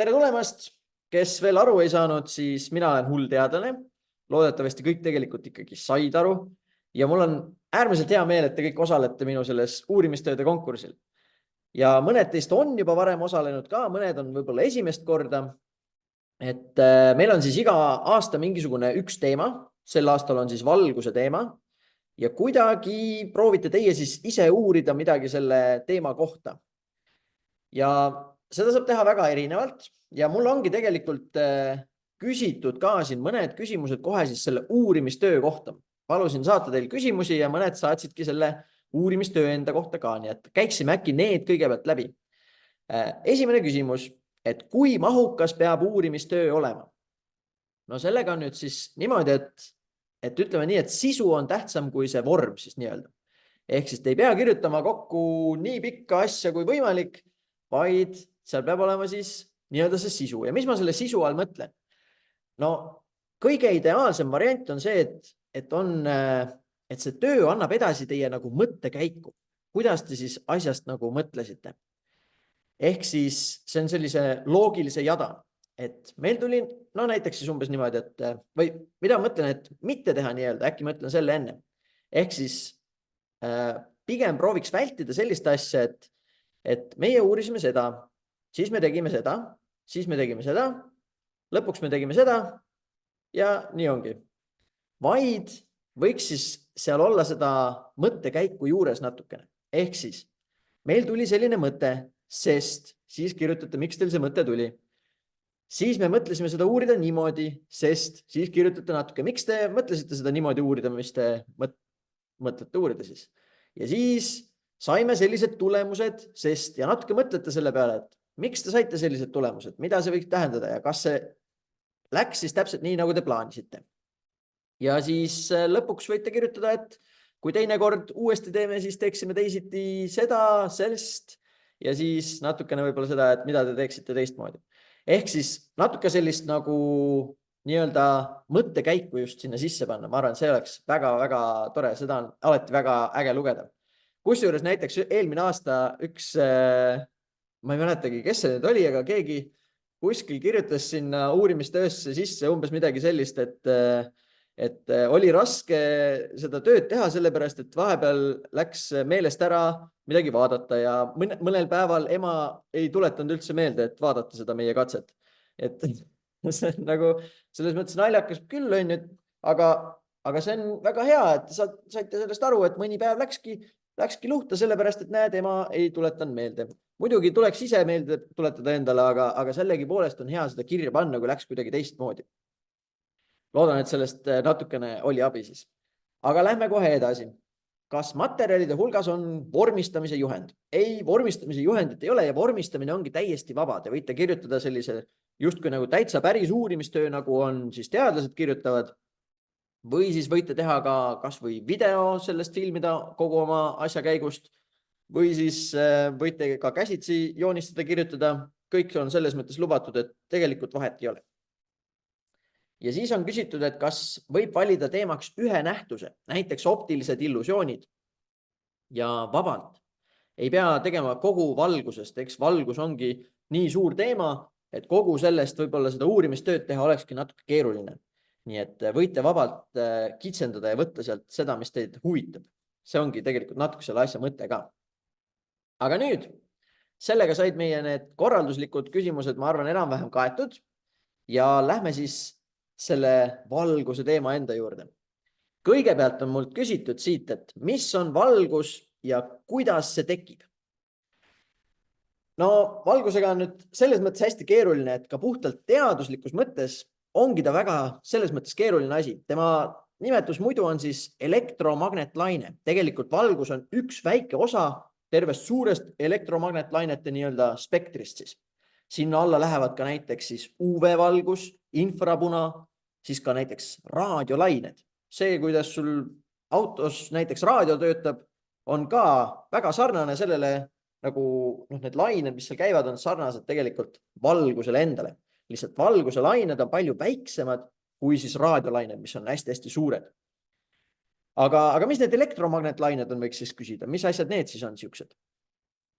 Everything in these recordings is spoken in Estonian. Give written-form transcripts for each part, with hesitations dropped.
tere tulemast, kes veel aru ei saanud, siis mina olen hull teadlane. Loodetavasti kõik tegelikult ikkagi said aru ja mul on äärmiselt hea meel, et te kõik osalete minu selles uurimistööde konkursil. Ja mõned teist on juba varem osalenud ka, mõned on võib-olla esimest korda. Et meil on siis iga aasta mingisugune üks teema, sel aastal on siis valguse teema ja kuidagi proovite teie siis ise uurida midagi selle teema kohta. Ja seda saab teha väga erinevalt ja mul ongi tegelikult küsitud ka siin mõned küsimused kohe siis selle uurimistöö kohta. Palusin saata teil küsimusi ja mõned saatsidki selle uurimistöö enda kohta ka, nii et käiksime äkki need kõigepealt läbi. Esimene küsimus, et kui mahukas peab uurimistöö olema? No sellega on nüüd siis niimoodi, et ütleme nii, et sisu on tähtsam kui see vorm siis nii-öelda. Ehk siis te ei pea kirjutama kokku nii pikka asja kui võimalik, vaid seal peab olema siis nii-öelda see sisu. Ja mis ma selle sisu all mõtlen? No kõige ideaalsem variant on see, et see töö annab edasi teie nagu mõttekäiku. Kuidas te siis asjast nagu mõtlesite? Ehk siis see on sellise loogilise jada, et meil tuli näiteks siis umbes niimoodi, või mida ma mõtlen, et mitte teha nii-öelda, äkki mõtlen selle enne. Ehk siis pigem prooviks vältida sellist asja, et meie uurisime seda, siis me tegime seda, siis me tegime seda, lõpuks me tegime seda ja nii ongi. Vaid võiks siis seal olla seda mõttekäiku juures natukene. Ehk siis meil tuli selline mõte, sest siis kirjutate, miks teil see mõte tuli. Siis me mõtlesime seda uurida niimoodi, sest siis kirjutate natuke, miks te mõtlesite seda niimoodi uurida, mis te mõtlete uurida siis. Ja siis saime sellised tulemused, sest ja natuke mõtlete selle peale, et miks te saite sellised tulemused, mida see võiks tähendada ja kas see läks siis täpselt nii, nagu te plaanisite. Ja siis lõpuks võite kirjutada, et kui teine kord uuesti teeme, siis teeksime teisiti seda, sest ja siis natukene võib-olla seda, et mida te teeksite teistmoodi. Ehk siis natuke sellist nagu nii-öelda mõttekäiku just sinna sisse panna. Ma arvan, see oleks väga-väga tore, seda on alati väga äge lugeda. Kusjuures näiteks eelmine aasta üks, ma ei mäletagi, kes see nüüd oli, aga keegi kuskil kirjutas sinna uurimistöösse sisse umbes midagi sellist, et oli raske seda tööd teha, sellepärast, et vahepeal läks meelest ära midagi vaadata ja mõnel päeval ema ei tuletanud üldse meelde, et vaadata seda meie katset. Et see on nagu selles mõttes naljakas küll, aga see on väga hea, et saite sellest aru, et mõni päev läkski luhta, sellepärast, et näed, ema ei tuletanud meelde. Muidugi tuleks ise meelde tuletada endale, aga sellegi poolest on hea seda kirja panna, kui läks kuidagi teistmoodi. Loodan, et sellest natukene oli abi siis. Aga lähme kohe edasi. Kas materjalide hulgas on vormistamise juhend? Ei, vormistamise juhendit ei ole ja vormistamine ongi täiesti vaba. Te võite kirjutada sellise justkui nagu täitsa päris uurimistöö, nagu on siis teadlased kirjutavad. Või siis võite teha ka kas või video sellest filmida kogu oma asja käigust. Või siis võite ka käsitsi joonistada, kirjutada. Kõik on selles mõttes lubatud, et tegelikult vahet ei ole. Ja siis on küsitud, et kas võib valida teemaks ühe nähtuse, näiteks optilised illusioonid ja vabalt. Ei pea tegema kogu valgusest, eks valgus ongi nii suur teema, et kogu sellest võib-olla seda uurimistööd teha olekski natuke keeruline. Nii et võite vabalt kitsendada ja võtta sealt seda, mis teid huvitab. See ongi tegelikult natuke selle asja mõte ka. Aga nüüd, sellega said meie need korralduslikud küsimused, ma arvan, enam-vähem kaetud ja lähme siis selle valguse teema enda juurde. Kõigepealt on mult küsitud siit, et mis on valgus ja kuidas see tekib? No valgusega on nüüd selles mõttes hästi keeruline, et ka puhtalt teaduslikus mõttes ongi ta väga selles mõttes keeruline asi. Tema nimetus muidu on siis elektromagnetlaine. Tegelikult valgus on üks väike osa tervest suurest elektromagnetlainete nii-öelda spektrist siis. Sinna alla lähevad ka näiteks siis UV-valgus, infrapuna, siis ka näiteks raadiolained. See, kuidas sul autos näiteks raadio töötab, on ka väga sarnane sellele, nagu need lained, mis seal käivad, on sarnased tegelikult valgusele endale. Lihtsalt valguse lained on palju väiksemad kui siis raadiolained, mis on hästi-hästi suured. Aga mis need elektromagnetlained on, võiks siis küsida? Mis asjad need siis on siuksed?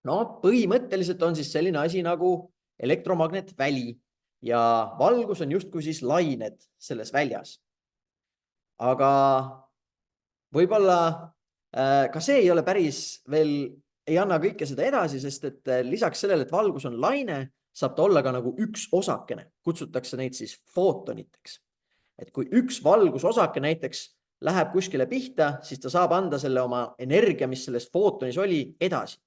No põhimõtteliselt on siis selline asi nagu elektromagnetväli ja valgus on justkui siis lained selles väljas. Aga võib-olla ka see ei ole päris veel, ei anna kõike seda edasi, sest et lisaks sellele, et valgus on laine, saab ta olla ka nagu üks osakene. Kutsutakse neid siis footoniteks. Et kui üks valgusosake näiteks läheb kuskile pihta, siis ta saab anda selle oma energia, mis selles footonis oli, edasi.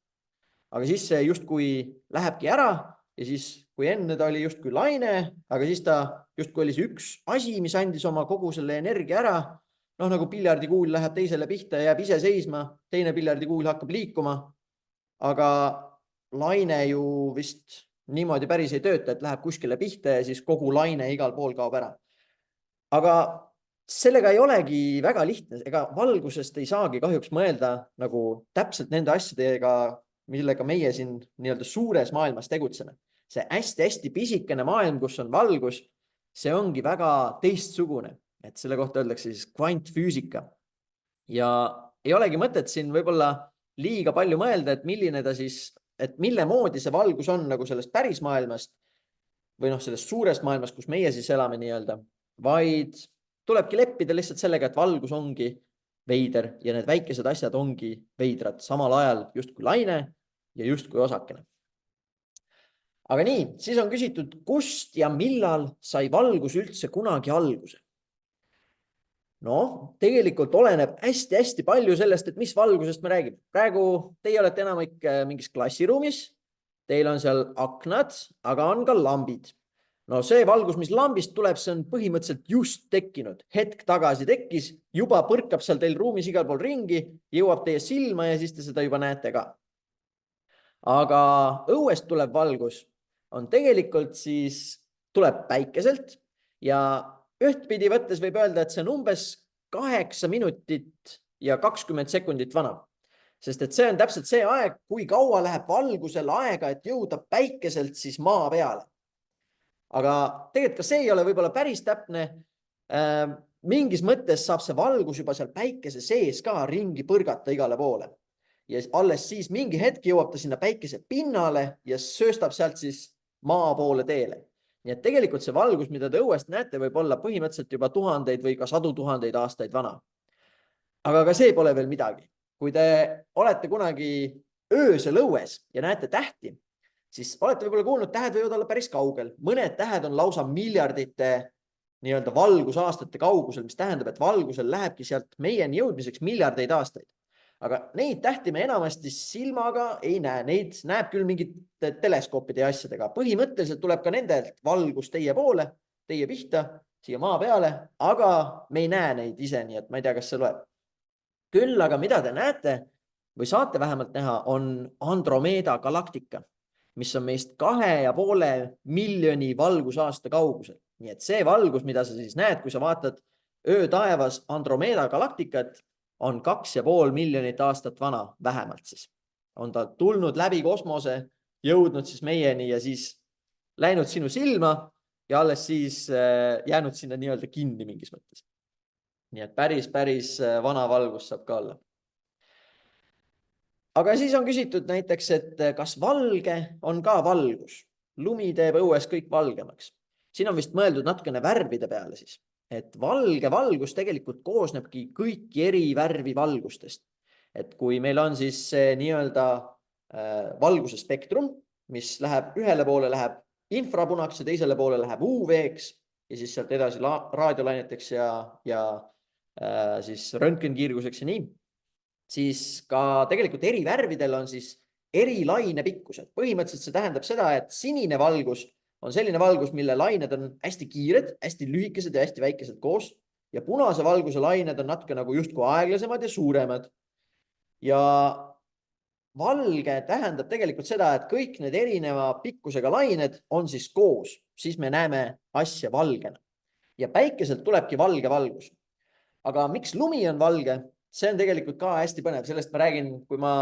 Aga siis see justkui lähebki ära ja siis, kui enne ta oli justkui laine, aga siis ta justkui oli see üks asi, mis andis oma kogu selle energia ära. Noh, nagu piljardikuul läheb teisele pihta ja jääb ise seisma, teine piljardikuul hakkab liikuma, aga laine ju vist niimoodi päris ei tööta, et läheb kuskile pihta ja siis kogu laine igal pool kaob ära. Aga sellega ei olegi väga lihtne, ega valgusest ei saagi kahjuks mõelda nagu täpselt nende asjadega, millega meie siin nii-öelda suures maailmas tegutseme. See hästi-hästi pisikene maailm, kus on valgus, see ongi väga teistsugune. Et selle kohta öeldakse siis kvantfüüsika. Ja ei olegi mõtet siin võib-olla liiga palju mõelda, et milline ta siis, et mille moodi see valgus on nagu sellest päris maailmast või noh, sellest suurest maailmast, kus meie siis elame nii-öelda, vaid tulebki leppida lihtsalt sellega, et valgus ongi veider ja need väikesed asjad ongi veidrad samal ajal justkui laine ja justkui osakene. Aga nii, siis on küsitud, kust ja millal sai valgus üldse kunagi alguse? No, tegelikult oleneb hästi-hästi palju sellest, et mis valgusest me räägime. Praegu teie olete enamik mingis klassiruumis, teil on seal aknad, aga on ka lambid. No see valgus, mis lambist tuleb, see on põhimõtteliselt just tekkinud. Hetk tagasi tekkis, juba põrkab seal teil ruumis igal pool ringi, jõuab teie silma ja siis te seda juba näete ka. Aga õuest tuleb valgus on tegelikult siis tuleb päikeselt ja ühtpidi võttes võib öelda, et see on umbes 8 minutit ja 20 sekundit vana. Sest et see on täpselt see aeg, kui kaua läheb valgusel aega, et jõuda päikeselt siis maa peale. Aga tegelikult ka see ei ole võib-olla päris täpne. Mingis mõttes saab see valgus juba seal päikese sees ka ringi põrgata igale poole. Ja alles siis mingi hetk jõuab ta sinna päikese pinnale ja sööstab sealt siis maa poole teele. Nii et tegelikult see valgus, mida te õuest näete, võib olla põhimõtteliselt juba tuhandeid või ka 100 000 aastaid vana. Aga ka see pole veel midagi. Kui te olete kunagi öösel õues ja näete tähti, siis olete võib-olla kuulnud, tähed võivad olla päris kaugel. Mõned tähed on lausa miljardite nii-öelda valgusaastate kaugusel, mis tähendab, et valgusel lähebki sealt meieni jõudmiseks miljardeid aastaid. Aga neid tähti me enamasti silmaga ei näe, neid näeb küll mingite teleskoopide ja asjadega. Põhimõtteliselt tuleb ka nendelt valgus teie poole, teie pihta, siia maa peale, aga me ei näe neid ise, nii et ma ei tea, kas see loeb. Küll aga mida te näete või saate vähemalt näha, on Andromeda galaktika, mis on meist 2,5 miljoni valgusaasta kaugusel. Nii et see valgus, mida sa siis näed, kui sa vaatad öötaevas Andromeda galaktikat, on 2,5 miljonit aastat vana vähemalt siis. On ta tulnud läbi kosmose, jõudnud siis meieni ja siis läinud sinu silma ja alles siis jäänud sinna nii-öelda kinni mingis mõttes. Nii et päris vana valgus saab ka olla. Aga siis on küsitud näiteks, et kas valge on ka valgus? Lumi teeb õues kõik valgemaks. Siin on vist mõeldud natukene värvide peale siis. Et valge valgus tegelikult koosnebki kõiki eri värvi valgustest. Et kui meil on siis nii-öelda valguse spektrum, mis läheb ühele poole läheb infrapunaks ja teisele poole läheb UV-ks ja siis sealt edasi raadiolaineteks ja siis röntgenkiirguseks ja nii, siis ka tegelikult eri värvidel on siis eri lainepikkused. Põhimõtteliselt see tähendab seda, et sinine valgus on selline valgus, mille lained on hästi kiired, hästi lühikesed ja hästi väikesed koos ja punase valguse lained on natuke nagu justkui aeglasemad ja suuremad. Ja valge tähendab tegelikult seda, et kõik need erineva pikkusega lained on siis koos, siis me näeme asja valgena. Ja päikeselt tulebki valge valgus. Aga miks lumi on valge? See on tegelikult ka hästi põnev. Sellest ma räägin, kui ma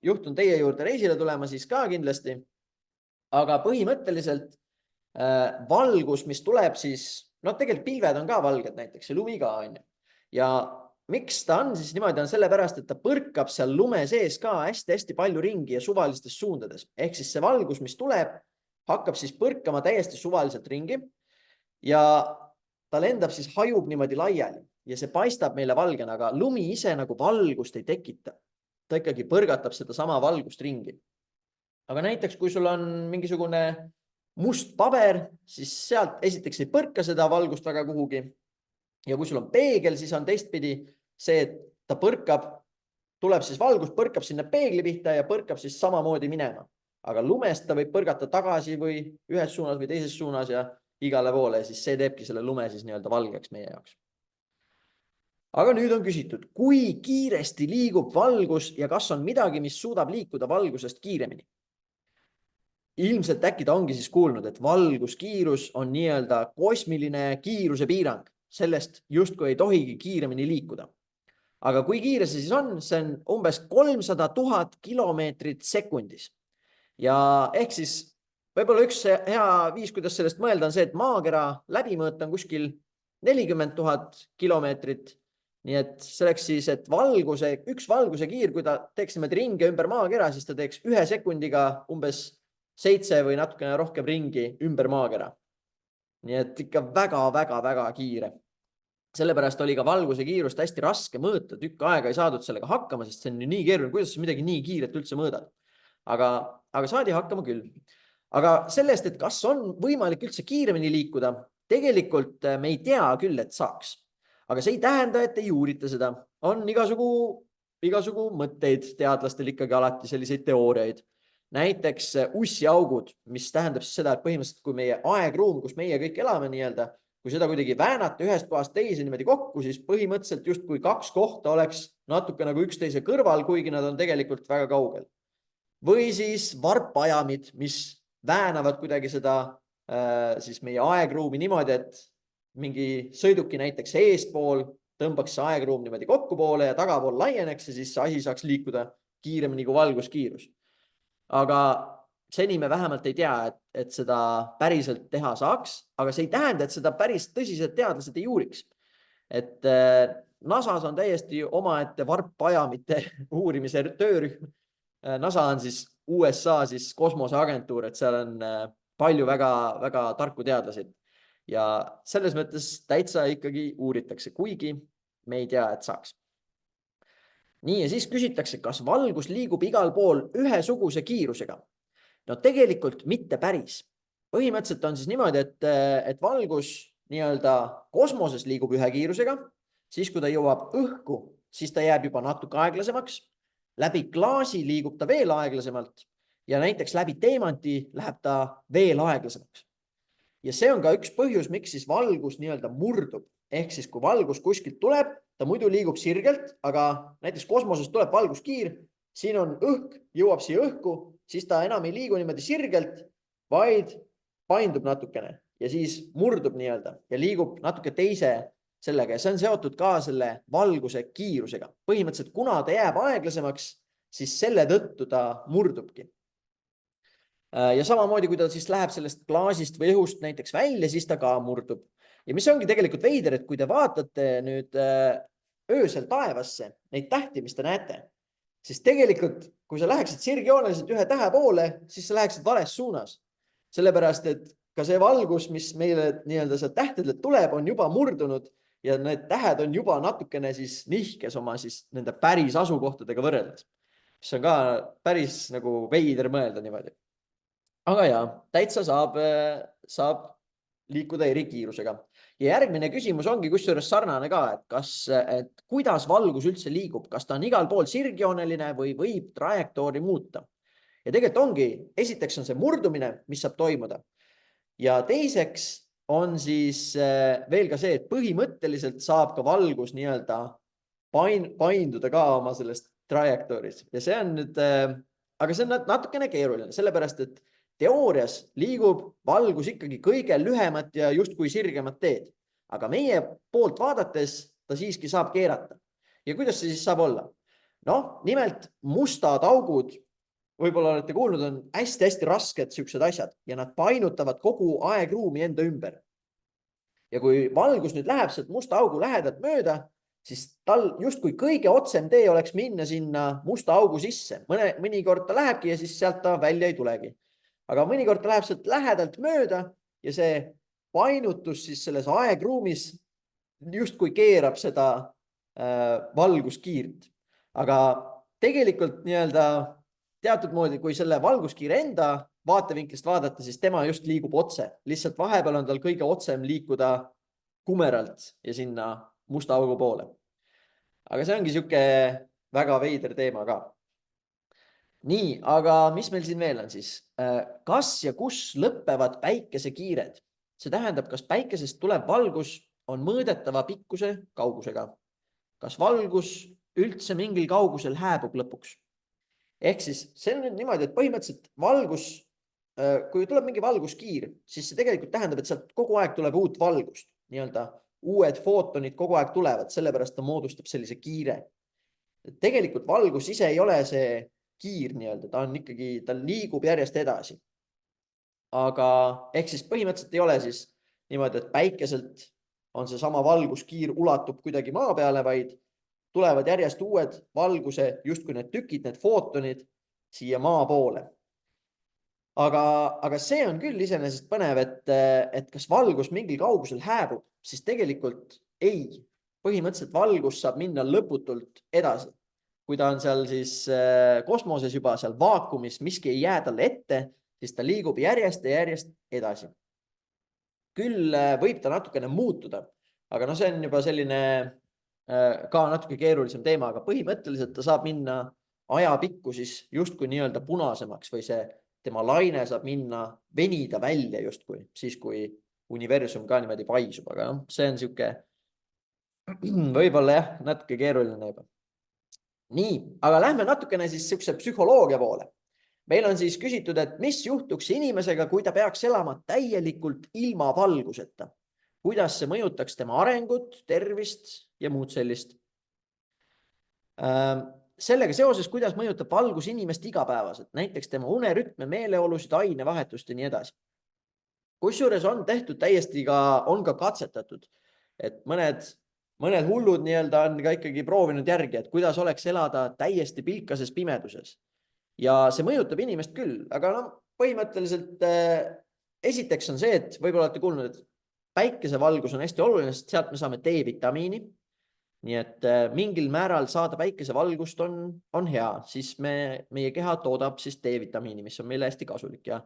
juhtun teie juurde reisile tulema, siis ka kindlasti. Aga põhimõtteliselt valgus, mis tuleb siis, no tegelikult pilved on ka valged näiteks ja lumi ka on. Ja miks ta on siis niimoodi, on sellepärast, et ta põrkab seal lume sees ka hästi-hästi palju ringi ja suvalistes suundades. Ehk siis see valgus, mis tuleb, hakkab siis põrkama täiesti suvaliselt ringi ja ta lendab siis, hajub niimoodi laiali ja see paistab meile valgena, aga lumi ise nagu valgust ei tekita. Ta ikkagi põrgatab seda sama valgust ringi. Aga näiteks, kui sul on mingisugune must paber, siis sealt esiteks ei põrka seda valgust väga kuhugi. Ja kui sul on peegel, siis on teistpidi see, et ta põrkab, tuleb siis valgus, põrkab sinna peegli pihta ja põrkab siis samamoodi minema. Aga lumest ta võib põrgata tagasi või ühes suunas või teises suunas ja igale poole, siis see teebki selle lume siis nii-öelda valgeks meie jaoks. Aga nüüd on küsitud, kui kiiresti liigub valgus ja kas on midagi, mis suudab liikuda valgusest kiiremini? Ilmselt äkki ta ongi siis kuulnud, et valguskiirus on nii-öelda kosmiline kiiruse piirang. Sellest justkui ei tohigi kiiremini liikuda. Aga kui kiire see siis on? See on umbes 300 000 kilomeetrit sekundis. Ja ehk siis võib-olla üks hea viis, kuidas sellest mõelda, on see, et maakera läbimõõt on kuskil 40 000 kilomeetrit. Nii et selleks siis, et üks valguse kiir, kui ta teeks niimoodi ringi ümber maakera, siis ta teeks 1 sekundiga umbes 7 või natukene rohkem ringi ümber maakera. Nii et ikka väga kiire. Sellepärast oli ka valguse kiirust hästi raske mõõta, tükk aega ei saadud sellega hakkama, sest see on nii keeruline, kuidas sa midagi nii kiiret üldse mõõdad. Aga saadi hakkama küll. Aga sellest, et kas on võimalik üldse kiiremini liikuda, tegelikult me ei tea küll, et saaks. Aga see ei tähenda, et ei uurita seda. On igasugu mõtteid teadlastel ikkagi alati selliseid teooriaid. Näiteks ussiaugud, mis tähendab siis seda, et põhimõtteliselt kui meie aegruum, kus meie kõik elame nii-öelda, kui seda kuidagi väänata ühest kohast teise niimoodi kokku, siis põhimõtteliselt just kui 2 kohta oleks natuke nagu üksteise kõrval, kuigi nad on tegelikult väga kaugel. Või siis varpajamid, mis väänavad kuidagi seda siis meie aegruumi niimoodi, et mingi sõiduki näiteks eespool tõmbaks see aegruum niimoodi kokku poole ja tagapool laieneks ja siis see asi saaks liikuda kiiremini kui valguskiirus. Aga seni me vähemalt ei tea, et seda päriselt teha saaks, aga see ei tähenda, et seda päris tõsiselt teadlased ei uuriks. Et NASAs on täiesti omaette varppajamite uurimise töörühm. NASA on siis USA siis kosmoseagentuur, et seal on palju väga tarku teadlasid. Ja selles mõttes täitsa ikkagi uuritakse, kuigi me ei tea, et saaks. Nii, ja siis küsitakse, kas valgus liigub igal pool ühesuguse kiirusega? No tegelikult mitte päris. Põhimõtteliselt on siis niimoodi, et valgus nii-öelda kosmoses liigub ühe kiirusega, siis kui ta jõuab õhku, siis ta jääb juba natuke aeglasemaks, läbi klaasi liigub ta veel aeglasemalt ja näiteks läbi teemanti läheb ta veel aeglasemaks. Ja see on ka üks põhjus, miks siis valgus nii-öelda murdub. Ehk siis kui valgus kuskilt tuleb, ta muidu liigub sirgelt, aga näiteks kosmosest tuleb valguskiir, siin on õhk, jõuab siia õhku, siis ta enam ei liigu niimoodi sirgelt, vaid paindub natukene ja siis murdub nii-öelda ja liigub natuke teise sellega ja see on seotud ka selle valguse kiirusega. Põhimõtteliselt, kuna ta jääb aeglasemaks, siis selle tõttu ta murdubki. Ja samamoodi, kui ta siis läheb sellest klaasist või õhust näiteks välja, siis ta ka murdub. Ja mis ongi tegelikult veider, et kui te vaatate nüüd öösel taevasse neid tähti, mis te näete, siis tegelikult, kui sa läheksid sirgjooneliselt ühe tähe poole, siis sa läheksid vales suunas. Sellepärast, et ka see valgus, mis meile nii-öelda sealt tähtedelt tuleb, on juba murdunud ja need tähed on juba natukene siis nihkes oma siis nende päris asukohtadega võrreldes. Mis on ka päris nagu veider mõelda niimoodi. Aga ja, täitsa saab liikuda eri kiirusega. Ja järgmine küsimus ongi kusjuures sarnane ka, et kuidas valgus üldse liigub, kas ta on igal pool sirgjooneline või võib trajektoori muuta. Ja tegelikult ongi, esiteks on see murdumine, mis saab toimuda. Ja teiseks on siis veel ka see, et põhimõtteliselt saab ka valgus nii-öelda painduda ka oma sellest trajektooris. Ja see on nüüd, aga see on natukene keeruline, sellepärast, et teoorias liigub valgus ikkagi kõige lühemat ja justkui sirgemat teed, aga meie poolt vaadates ta siiski saab keerata. Ja kuidas see siis saab olla? Noh, nimelt mustad augud, võib-olla olete kuulnud, on hästi rasked siuksed asjad ja nad painutavad kogu aegruumi enda ümber. Ja kui valgus nüüd läheb sealt musta augu lähedalt mööda, siis tal justkui kõige otsem tee oleks minna sinna musta augu sisse. Mõnikord ta lähebki ja siis sealt ta välja ei tulegi. aga mõnikord ta läheb sealt lähedalt mööda ja see painutus siis selles aegruumis justkui keerab seda valguskiirt. Aga tegelikult teatud moodi, kui selle valguskiire enda vaatevinklist vaadata, siis tema just liigub otse. Lihtsalt vahepeal on tal kõige otsem liikuda kumeralt ja sinna musta augu poole. Aga see ongi siuke väga veider teema ka. Nii, aga mis meil siin veel on siis? Kas ja kus lõppevad päikesekiired? See tähendab, kas päikesest tulev valgus on mõõdetava pikkuse kaugusega. Kas valgus üldse mingil kaugusel hääbub lõpuks? Ehk siis see on nüüd niimoodi, et põhimõtteliselt valgus, kui tuleb mingi valguskiir, siis see tegelikult tähendab, et sealt kogu aeg tuleb uut valgust. Uued footonid kogu aeg tulevad, sellepärast ta moodustab sellise kiire. Tegelikult valgus ise ei ole see kiir ta on ikkagi, ta liigub järjest edasi. Aga ehk siis põhimõtteliselt ei ole siis niimoodi, et päikeselt on see sama valguskiir ulatub kuidagi maa peale, vaid tulevad järjest uued valguse, justkui need tükid, need footonid siia maa poole. Aga see on küll iseenesest põnev, et kas valgus mingil kaugusel hääbub, siis tegelikult ei. Põhimõtteliselt valgus saab minna lõputult edasi. Kui ta on seal siis kosmoses juba seal vaakumis, miski ei jää talle ette, siis ta liigub järjest ja järjest edasi. Küll võib ta natukene muutuda, aga see on juba selline ka natuke keerulisem teema, aga põhimõtteliselt ta saab minna ajapikku siis justkui punasemaks või see tema laine saab minna venida välja justkui, siis kui universum ka niimoodi paisub, aga see on siuke võib-olla natuke keeruline juba. Nii, aga lähme natukene siis siukse psühholoogia poole. Meil on siis küsitud, et mis juhtuks inimesega, kui ta peaks elama täielikult ilma valguseta. Kuidas see mõjutaks tema arengut, tervist ja muud sellist. Sellega seoses, kuidas mõjutab valgus inimest igapäevaselt, näiteks tema unerütme, meeleolusid, ainevahetust ja nii edasi. Kusjuures on tehtud täiesti on ka katsetatud, et mõned hullud on ka ikkagi proovinud järgi, et kuidas oleks elada täiesti pilkases pimeduses. Ja see mõjutab inimest küll, aga põhimõtteliselt esiteks on see, et võib-olla olete kuulnud, et päikesevalgus on hästi oluline, sest sealt me saame D-vitamiini. Nii et mingil määral saada päikesevalgust on hea, siis meie keha toodab siis D-vitamiini, mis on meile hästi kasulik ja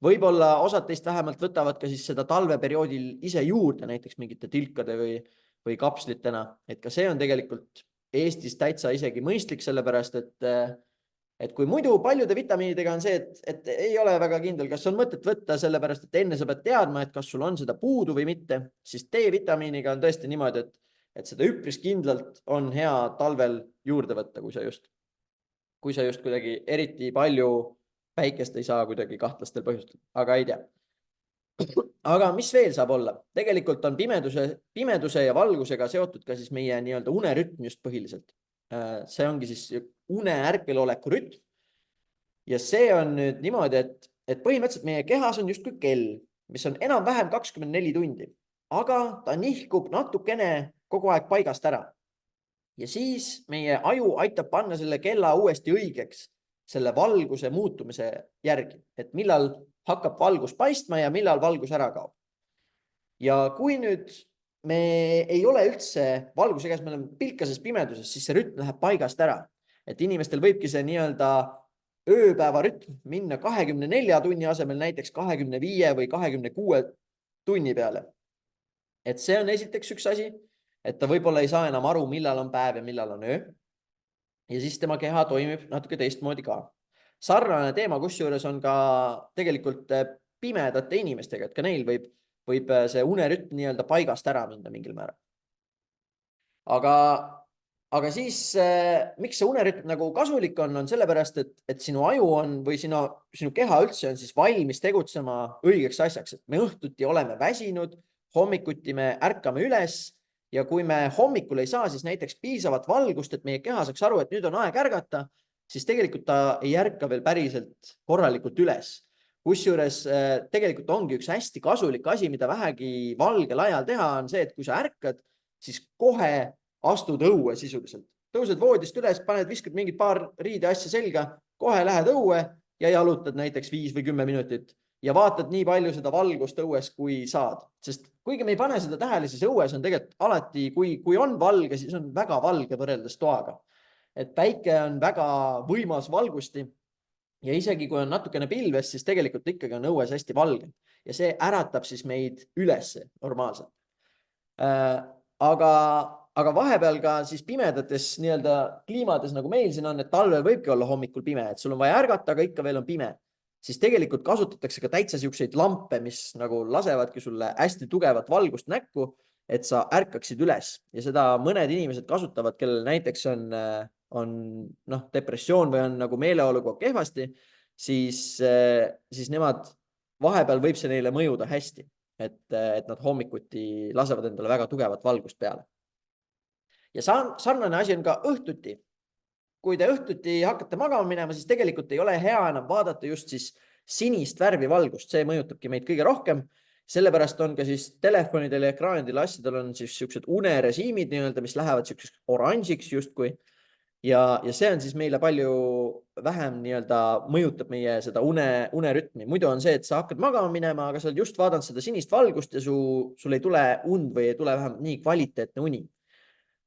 võib-olla osad teist vähemalt võtavad ka siis seda talveperioodil ise juurde, näiteks mingite tilkade või kapslitena, et ka see on tegelikult Eestis täitsa isegi mõistlik, sellepärast et kui muidu paljude vitamiinidega on see, et ei ole väga kindel, kas on mõtet võtta, sellepärast et enne sa pead teadma, et kas sul on seda puudu või mitte, siis D-vitamiiniga on tõesti niimoodi, et seda üpris kindlalt on hea talvel juurde võtta, kui sa just kuidagi eriti palju päikest ei saa kuidagi kahtlastel põhjustel, aga ei tea. Aga mis veel saab olla? Tegelikult on pimeduse ja valgusega seotud ka siis meie unerütm just põhiliselt. See ongi siis une-ärkveloleku rütm. Ja see on nüüd niimoodi, et põhimõtteliselt meie kehas on justkui kell, mis on enam-vähem 24 tundi, aga ta nihkub natukene kogu aeg paigast ära. Ja siis meie aju aitab panna selle kella uuesti õigeks selle valguse muutumise järgi, et millal hakkab valgus paistma ja millal valgus ära kaob. Ja kui nüüd me ei ole üldse valguse käes, me oleme pilkases pimeduses, siis see rütm läheb paigast ära. Et inimestel võibki see ööpäeva rütm minna 24 tunni asemel näiteks 25 või 26 tunni peale. Et see on esiteks üks asi, et ta võib-olla ei saa enam aru, millal on päev ja millal on öö. Ja siis tema keha toimib natuke teistmoodi ka. Sarnane teema, kusjuures on ka tegelikult pimedate inimestega, et ka neil võib see unerütm paigast ära minna mingil määral. Aga siis, miks see unerütm kasulik on sellepärast, et sinu aju on või sinu keha üldse on siis valmis tegutsema õigeks asjaks, et me õhtuti oleme väsinud, hommikuti me ärkame üles ja kui me hommikul ei saa siis näiteks piisavat valgust, et meie keha saaks aru, et nüüd on aeg ärgata, siis tegelikult ta ei ärka veel päriselt korralikult üles. Kusjuures tegelikult ongi üks hästi kasulik asi, mida vähegi valgel ajal teha, on see, et kui sa ärkad, siis kohe astud õue sisuliselt. Tõused voodist üles, viskad mingid paar riideasja selga, kohe lähed õue ja jalutad näiteks 5 või 10 minutit ja vaatad nii palju seda valgust õues, kui saad. Sest kuigi me ei pane seda tähele, siis õues on tegelikult alati, kui on valge, siis on väga valge võrreldes toaga. Et päike on väga võimas valgusti ja isegi kui on natukene pilves, siis tegelikult ikkagi on õues hästi valge ja see äratab siis meid üles normaalselt. Aga vahepeal ka siis pimedates nii-öelda kliimades, nagu meil siin on, et talvel võibki olla hommikul pime, et sul on vaja ärgata, aga ikka veel on pime. Siis tegelikult kasutatakse ka täitsa siukseid lampe, mis nagu lasevadki sulle hästi tugevat valgust näkku, et sa ärkaksid üles ja seda mõned inimesed kasutavad, kellel näiteks on depressioon või on nagu meeleoluga kehvasti, siis nemad vahepeal võib see neile mõjuda hästi, et nad hommikuti lasevad endale väga tugevat valgust peale. Ja sarnane asi on ka õhtuti. Kui te õhtuti hakkate magama minema, siis tegelikult ei ole hea enam vaadata just siis sinist värvi valgust. See mõjutabki meid kõige rohkem. Sellepärast on ka siis telefonidel ja ekraanidel asjadel on siis siuksed unerežiimid, mis lähevad siukseks oranžiks justkui. Ja see on siis meile palju vähem mõjutab meie seda unerütmi. Muidu on see, et sa hakkad magama minema, aga sa oled just vaadanud seda sinist valgust ja sul ei tule und või ei tule vähem nii kvaliteetne uni.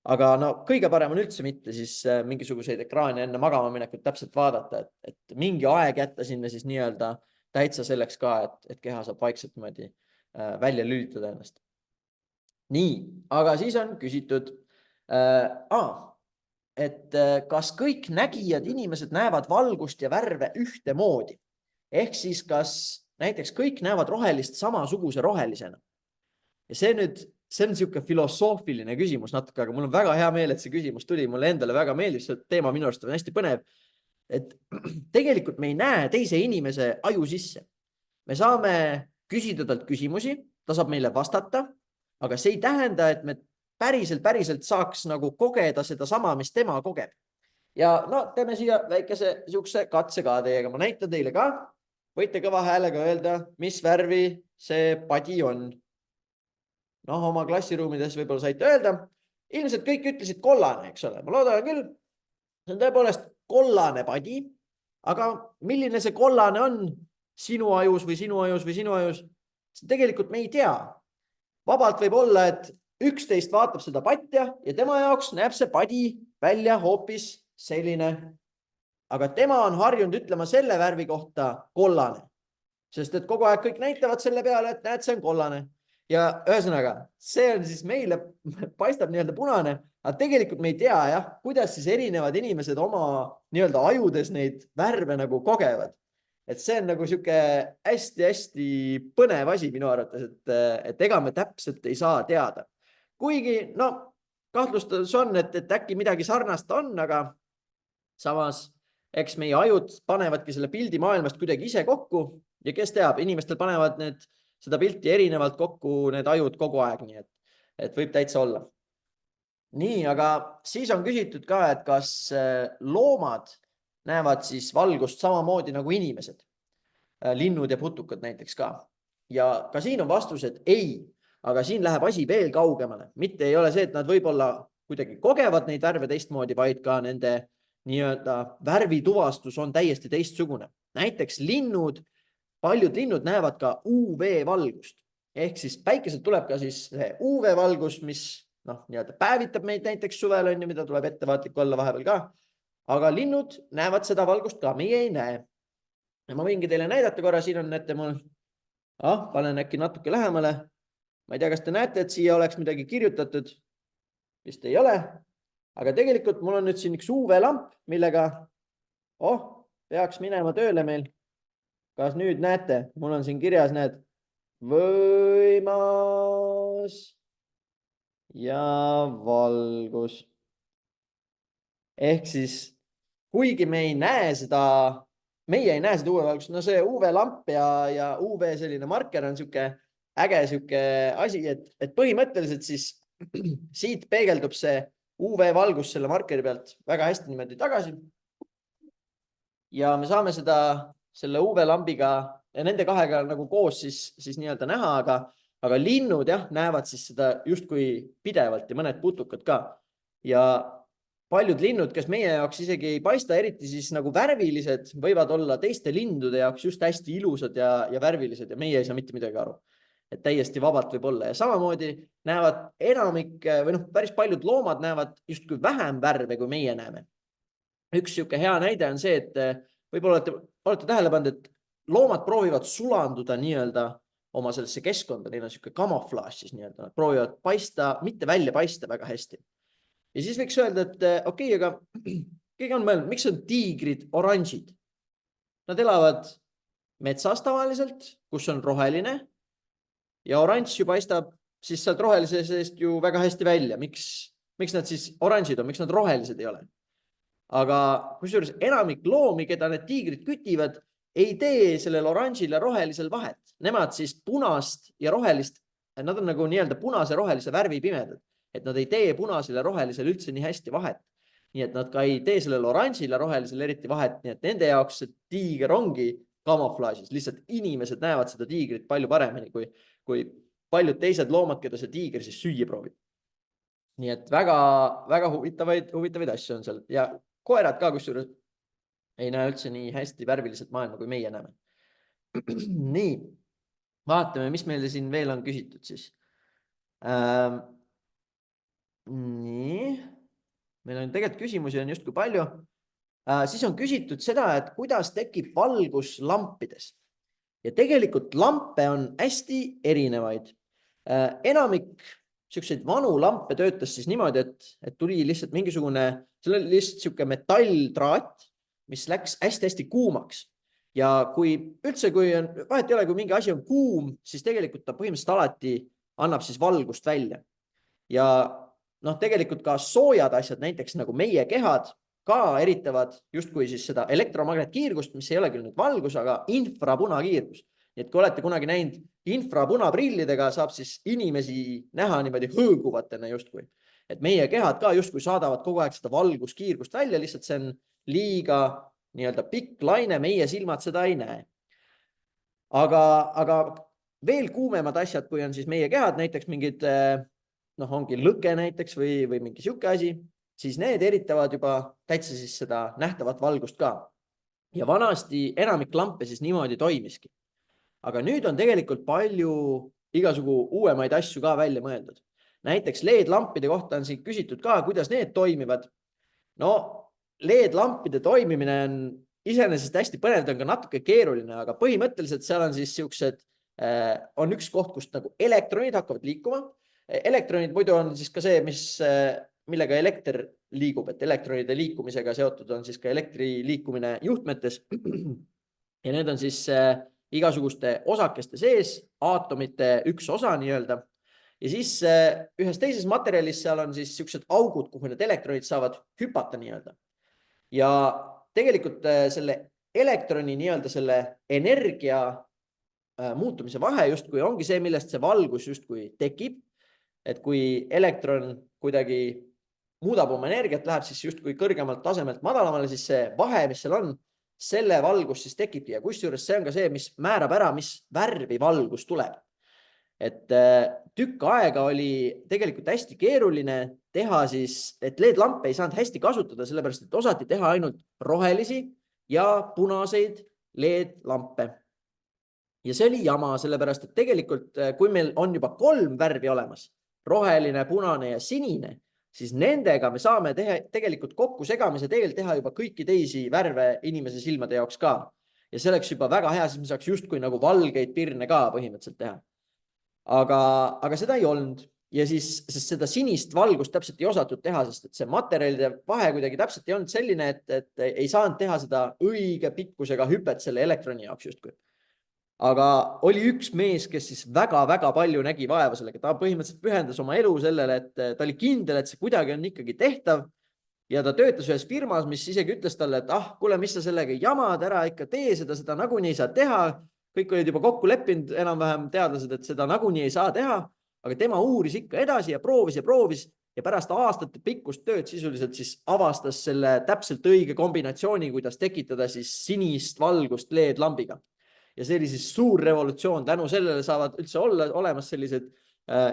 Aga kõige parem on üldse mitte siis mingisuguseid ekraane enne magama minekut täpselt vaadata, et mingi aeg jätta sinna siis täitsa selleks ka, et keha saab vaikselt välja lülitada ennast. Nii, aga siis on küsitud, et kas kõik nägijad inimesed näevad valgust ja värve ühtemoodi? Ehk siis kas näiteks kõik näevad rohelist samasuguse rohelisena? Ja see on niisugune filosoofiline küsimus natuke, aga mul on väga hea meel, et see küsimus tuli. Mulle endale väga meeldib, see teema minu arust on hästi põnev. Et tegelikult me ei näe teise inimese aju sisse. Me saame küsida talt küsimusi, ta saab meile vastata, aga see ei tähenda, et me päriselt saaks nagu kogeda seda sama, mis tema kogeb. Ja teeme siia väikese siukse katse ka teiega. Ma näitan teile ka. Võite kõva häälega öelda, mis värvi see padi on. Oma klassiruumides võib-olla saite öelda. Ilmselt kõik ütlesid kollane, eks ole. Ma loodan küll. See on tõepoolest kollane padi. Aga milline see kollane on sinu ajus või sinu ajus või sinu ajus? Tegelikult me ei tea. Vabalt võib olla, et 11 vaatab seda patja ja tema jaoks näeb see padi välja hoopis selline. Aga tema on harjunud ütlema selle värvi kohta kollane. Sest et kogu aeg kõik näitavad selle peale, et näed, see on kollane. Ja ühesõnaga, see on siis meile paistab punane, aga tegelikult me ei tea, kuidas siis erinevad inimesed oma ajudes neid värve nagu kogevad. Et see on nagu siuke hästi-hästi põnev asi minu arvates, et ega me täpselt ei saa teada. Kuigi, kahtlustus on, et äkki midagi sarnast on, aga samas, eks meie ajud panevadki selle pildi maailmast kuidagi ise kokku ja kes teab, inimestel panevad seda pilti erinevalt kokku need ajud kogu aeg, nii et võib täitsa olla. Nii, aga siis on küsitud ka, et kas loomad näevad siis valgust samamoodi nagu inimesed, linnud ja putukad näiteks ka. Ja ka siin on vastus, et ei, aga siin läheb asi veel kaugemale. Mitte ei ole see, et nad võib-olla kuidagi kogevad neid värve teistmoodi, vaid ka nende värvituvastus on täiesti teistsugune. Näiteks paljud linnud näevad ka UV-valgust. Ehk siis päikeselt tuleb ka siis UV-valgus, mis päevitab meid näiteks suvel, mida tuleb ettevaatlik olla vahepeal ka. Aga linnud näevad seda valgust ka, meie ei näe. Ja ma võingi teile näidata korra, siin on näete mul, panen äkki natuke lähemale. Ma ei tea, kas te näete, et siia oleks midagi kirjutatud. Vist ei ole. Aga tegelikult mul on nüüd siin üks UV-lamp, millega peaks minema tööle meil. Kas nüüd näete, mul on siin kirjas, võimas ja valgus. Ehk siis, kuigi me ei näe seda UV-valgust, see UV-lamp ja UV selline marker on siuke äge siuke asi, et põhimõtteliselt siis siit peegeldub see UV-valgus selle markeri pealt väga hästi niimoodi tagasi. Ja me saame selle UV-lambiga ja nende kahega nagu koos siis näha, aga linnud näevad siis seda justkui pidevalt ja mõned putukad ka. Ja paljud linnud, kes meie jaoks isegi ei paista eriti siis nagu värvilised, võivad olla teiste lindude jaoks just hästi ilusad ja värvilised ja meie ei saa mitte midagi aru. Et täiesti vabalt võib olla ja samamoodi näevad enamik või päris paljud loomad näevad justkui vähem värve, kui meie näeme. Üks siuke hea näide on see, et võib-olla olete tähele pannud, et loomad proovivad sulanduda nii-öelda oma sellesse keskkonda, neil on siuke kamuflaaž siis nii-öelda, nad proovivad paista, mitte välja paista väga hästi. Ja siis võiks öelda, et okei, aga keegi on mõelnud, miks on tiigrid oranžid? Nad elavad metsas tavaliselt, kus on roheline ja oranž ju paistab siis sealt rohelise seest ju väga hästi välja. Miks nad siis oranžid on, miks nad rohelised ei ole? Aga kusjuures enamik loomi, keda need tiigrid kütivad, ei tee sellel oranžil ja rohelisel vahet. Nemad siis punast ja rohelist, nad on nagu nii-öelda punase ja rohelise värvi pimedad. Et nad ei tee punasel ja rohelisel üldse nii hästi vahet. Nii et nad ka ei tee sellel oranžil ja rohelisel eriti vahet. Nii et nende jaoks see tiiger ongi kamuflaažis. Lihtsalt inimesed näevad seda tiigrit palju paremini kui paljud teised loomad, keda see tiiger siis süüa proovib. Nii et väga huvitavaid asju on seal. Ja koerad ka kusjuures ei näe üldse nii hästi värviliselt maailma, kui meie näeme. Nii, vaatame, mis meile siin veel on küsitud siis. Nii, meil on tegelikult küsimusi on justkui palju. Siis on küsitud seda, et kuidas tekib valgus lampides. Ja tegelikult lampe on hästi erinevaid. Enamik selliseid vanu lampe töötas siis niimoodi, et tuli lihtsalt mingisugune, seal oli lihtsalt siuke metalltraat, mis läks hästi-hästi kuumaks. Ja kui on, vahet ei ole, kui mingi asi on kuum, siis tegelikult ta põhimõtteliselt alati annab siis valgust välja. Ja tegelikult ka soojad asjad, näiteks nagu meie kehad, ka eritavad justkui siis seda elektromagnetkiirgust, mis ei ole küll nüüd valgus, aga infrapunakiirgus. Nii et kui olete kunagi näinud infrapunaprillidega, saab siis inimesi näha niimoodi hõõguvatena justkui. Et meie kehad ka justkui saadavad kogu aeg seda valguskiirgust välja, lihtsalt see on liiga nii-öelda pikk laine, meie silmad seda ei näe. Aga veel kuumemad asjad, kui on siis meie kehad, näiteks mingid, ongi lõke näiteks või mingi siuke asi, siis need eritavad juba täitsa siis seda nähtavat valgust ka. Ja vanasti enamik lampe siis niimoodi toimiski. Aga nüüd on tegelikult palju igasugu uuemaid asju ka välja mõeldud. Näiteks LED-lampide kohta on siin küsitud ka, kuidas need toimivad. LED-lampide toimimine on iseenesest hästi põnev, on ka natuke keeruline, aga põhimõtteliselt seal on siis siuksed, on üks koht, kust nagu elektronid hakkavad liikuma. Elektronid muidu on siis ka see, millega elekter liigub, et elektronide liikumisega seotud on siis ka elektri liikumine juhtmetes. Ja need on siis igasuguste osakeste sees, aatomite üks osa nii-öelda. Ja siis ühes teises materjalis seal on siis siuksed augud, kuhu need elektronid saavad hüpata nii-öelda. Ja tegelikult selle elektroni nii-öelda selle energia muutumise vahe justkui ongi see, millest see valgus justkui tekib. Et kui elektron kuidagi muudab oma energiat, läheb siis justkui kõrgemalt tasemelt madalamale, siis see vahe, mis seal on, selle valgus siis tekibki ja kusjuures see on ka see, mis määrab ära, mis värvi valgus tuleb. Et tükk aega oli tegelikult hästi keeruline teha siis, et LED-lampe ei saanud hästi kasutada, sellepärast et osati teha ainult rohelisi ja punaseid LED-lampe. Ja see oli jama, sellepärast et tegelikult, kui meil on juba 3 värvi olemas, roheline, punane ja sinine, siis nendega me saame tegelikult kokku segamise teel teha juba kõiki teisi värve inimese silmade jaoks ka. Ja see oleks juba väga hea, siis me saaks justkui nagu valgeid pirne ka põhimõtteliselt teha. Aga seda ei olnud. Ja siis, sest seda sinist valgust täpselt ei osatud teha, sest et see materjalide vahe kuidagi täpselt ei olnud selline, et ei saanud teha seda õige pikkusega hüpet selle elektroni jaoks justkui. Aga oli üks mees, kes siis väga-väga palju nägi vaeva sellega. Ta põhimõtteliselt pühendas oma elu sellele, et ta oli kindel, et see kuidagi on ikkagi tehtav. Ja ta töötas ühes firmas, mis isegi ütles talle, et kuule, mis sa sellega jamad ära, ikka tee seda nagunii ei saa teha. Kõik olid juba kokku leppinud enam-vähem teadlased, et seda nagunii ei saa teha. Aga tema uuris ikka edasi ja proovis. Ja pärast aastate pikkust tööd sisuliselt siis avastas selle täpselt õige kombinatsiooni, kuidas tekitada siis sinist valgust LED-lambiga. Ja see oli siis suur revolutsioon. Tänu sellele saavad üldse olemas sellised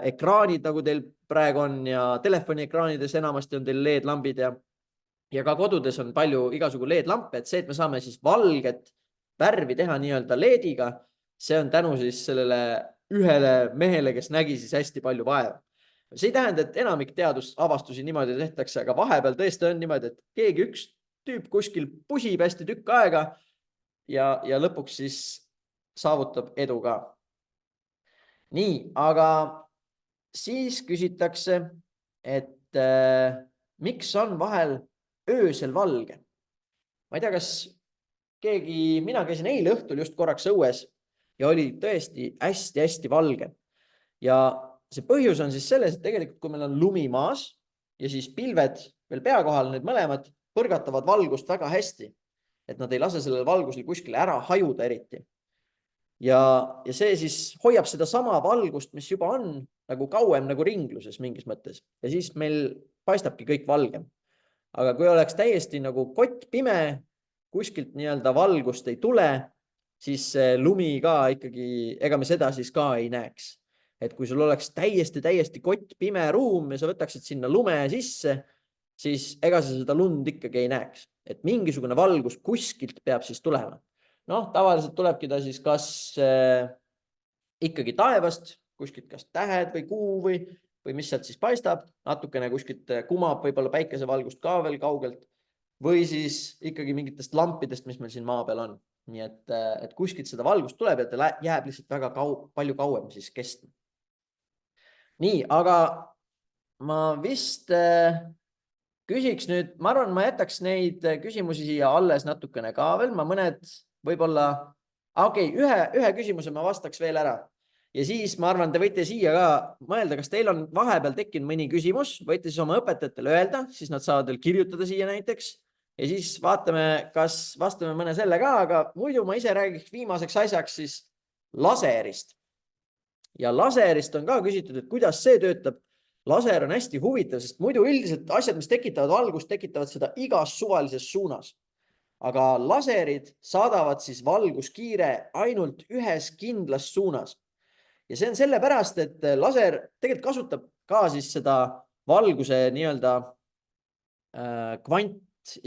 ekraanid, nagu teil praegu on ja telefoni ekraanides enamasti on teil LED-lambid ja ja ka kodudes on palju igasugu LED-lampe, et see, et me saame siis valget värvi teha nii-öelda LED-iga, see on tänu siis sellele ühele mehele, kes nägi siis hästi palju vaeva. See ei tähenda, et enamik teadusavastusi niimoodi tehtakse, aga vahepeal tõesti on niimoodi, et keegi üks tüüp kuskil pusib hästi tükk aega ja lõpuks siis saavutab edu ka. Nii, aga siis küsitakse, et miks on vahel öösel valge? Ma ei tea, kas mina käisin eile õhtul just korraks õues ja oli tõesti hästi-hästi valge. Ja see põhjus on siis selles, et tegelikult kui meil on lumi maas ja siis pilved veel pea kohal, need mõlemad põrgatavad valgust väga hästi, et nad ei lase sellel valgusel kuskile ära hajuda eriti. Ja see siis hoiab seda sama valgust, mis juba on nagu kauem nagu ringluses mingis mõttes ja siis meil paistabki kõik valgem. Aga kui oleks täiesti nagu kott pime, kuskilt nii-öelda valgust ei tule, siis lumi ka ikkagi, ega me seda siis ka ei näeks. Et kui sul oleks täiesti kott pime ruum ja sa võtaksid sinna lume sisse, siis ega sa seda lund ikkagi ei näeks. Et mingisugune valgus kuskilt peab siis tulema. Noh, tavaliselt tulebki ta siis kas ikkagi taevast, kuskilt kas tähed või kuu või mis sealt siis paistab, natukene kuskilt kumab võib-olla päikesevalgust ka veel kaugelt või siis ikkagi mingitest lampidest, mis meil siin maa peal on. Nii et kuskilt seda valgust tuleb ja ta jääb lihtsalt väga palju kauem siis kestma. Nii, aga ma vist küsiks nüüd, ma arvan, ma jätaks neid küsimusi siia alles natukene ka veel, ma mõned võib-olla, ühe küsimuse ma vastaks veel ära. Ja siis ma arvan, te võite siia ka mõelda, kas teil on vahepeal tekkinud mõni küsimus, võite siis oma õpetajatele öelda, siis nad saavad veel kirjutada siia näiteks ja siis vaatame, kas vastame mõne selle ka, aga muidu ma ise räägiks viimaseks asjaks siis laserist. Ja laserist on ka küsitud, et kuidas see töötab. Laser on hästi huvitav, sest muidu üldiselt asjad, mis tekitavad valgust, tekitavad seda igas suvalises suunas. Aga laserid saadavad siis valguskiire ainult ühes kindlas suunas. Ja see on sellepärast, et laser tegelikult kasutab ka siis seda valguse nii-öelda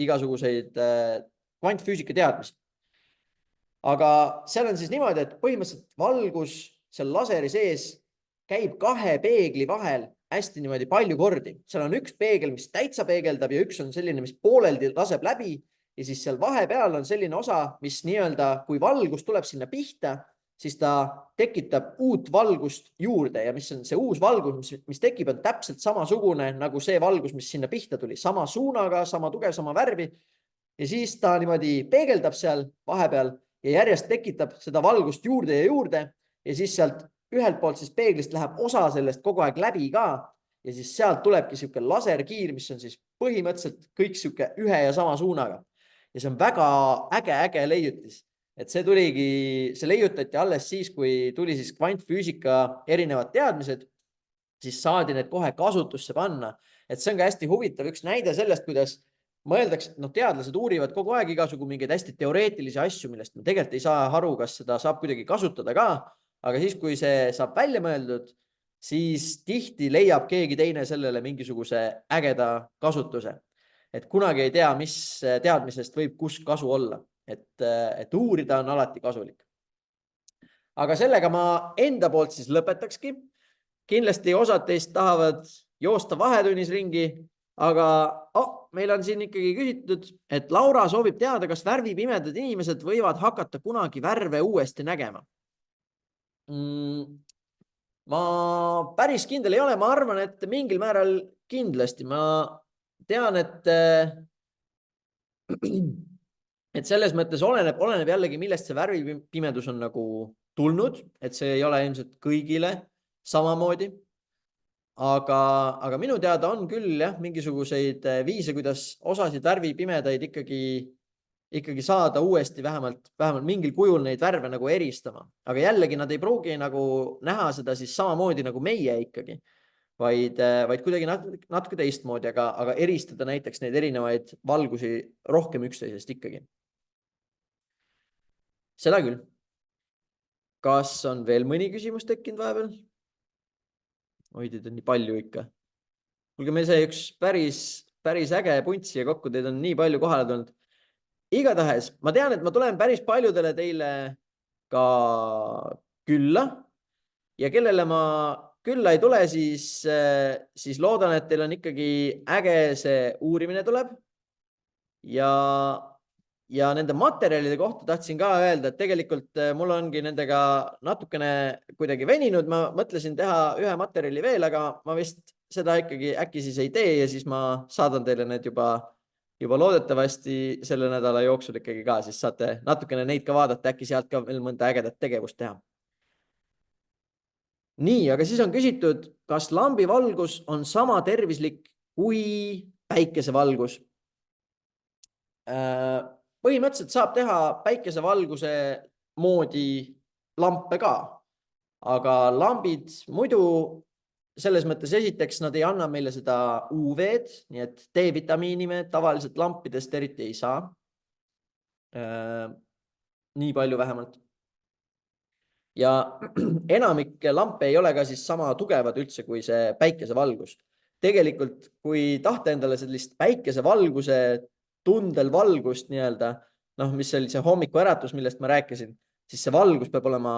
igasuguseid kvantfüüsika teadmisi. Aga seal on siis niimoodi, et põhimõtteliselt valgus seal laseri sees käib kahe peegli vahel hästi niimoodi palju kordi. Seal on üks peegel, mis täitsa peegeldab ja üks on selline, mis pooleldi laseb läbi ja siis seal vahepeal on selline osa, mis nii-öelda, kui valgus tuleb sinna pihta, siis ta tekitab uut valgust juurde ja mis on see uus valgus, mis tekib, on täpselt samasugune nagu see valgus, mis sinna pihta tuli, sama suunaga, sama tugev, sama värvi. Ja siis ta niimoodi peegeldab seal vahepeal ja järjest tekitab seda valgust juurde ja juurde ja siis sealt ühelt poolt siis peeglist läheb osa sellest kogu aeg läbi ka ja siis sealt tulebki siuke laserkiir, mis on siis põhimõtteliselt kõik siuke ühe ja sama suunaga. Ja see on väga äge leiutis. Et see leiutati alles siis, kui tuli siis kvantfüüsika erinevad teadmised, siis saadi need kohe kasutusse panna. Et see on ka hästi huvitav üks näide sellest, kuidas mõeldakse, et teadlased uurivad kogu aeg igasugu mingeid hästi teoreetilisi asju, millest me tegelikult ei saa aru, kas seda saab kuidagi kasutada ka. Aga siis, kui see saab välja mõeldud, siis tihti leiab keegi teine sellele mingisuguse ägeda kasutuse. Et kunagi ei tea, mis teadmisest võib kus kasu olla. Et uurida on alati kasulik. Aga sellega ma enda poolt siis lõpetakski. Kindlasti osad teist tahavad joosta vahetunnis ringi, aga meil on siin ikkagi küsitud, et Laura soovib teada, kas värvipimedad inimesed võivad hakata kunagi värve uuesti nägema. Ma päris kindel ei ole, ma arvan, et mingil määral kindlasti. Ma tean, et selles mõttes oleneb jällegi, millest see värvipimedus on nagu tulnud, et see ei ole ilmselt kõigile samamoodi. Aga minu teada on küll mingisuguseid viise, kuidas osasid värvipimedaid ikkagi saada uuesti vähemalt mingil kujul neid värve nagu eristama. Aga jällegi nad ei pruugi nagu näha seda siis samamoodi nagu meie ikkagi, vaid kuidagi natuke teistmoodi, aga eristada näiteks neid erinevaid valgusi rohkem üksteisest ikkagi. Seda küll. Kas on veel mõni küsimus tekkinud vahepeal? Oi, teid on nii palju ikka. Kuulge, meil sai üks päris päris äge punt siia kokku, teid on nii palju kohale tulnud. Igatahes, ma tean, et ma tulen päris paljudele teile ka külla ja kellele ma külla ei tule, siis loodan, et teil on ikkagi äge see uurimine tuleb. Ja nende materjalide kohta tahtsin ka öelda, et tegelikult mul ongi nendega natukene kuidagi veninud. Ma mõtlesin teha ühe materjali veel, aga ma vist seda ikkagi äkki siis ei tee ja siis ma saadan teile need juba loodetavasti selle nädala jooksul ikkagi ka, siis saate natukene neid ka vaadata, äkki sealt ka veel mõnda ägedat tegevust teha. Nii, aga siis on küsitud, kas lambivalgus on sama tervislik kui päikesevalgus? Põhimõtteliselt saab teha päikesevalguse moodi lampe ka, aga lambid muidu selles mõttes esiteks nad ei anna meile seda UV-d, nii et D-vitamiini me tavaliselt lampidest eriti ei saa. Nii palju vähemalt. Ja enamik lampe ei ole ka siis sama tugevad üldse kui see päikesevalgus. Tegelikult, kui tahta endale sellist päikesevalguse tundel valgust nii-öelda, mis oli see hommikuäratus, millest ma rääkisin, siis see valgus peab olema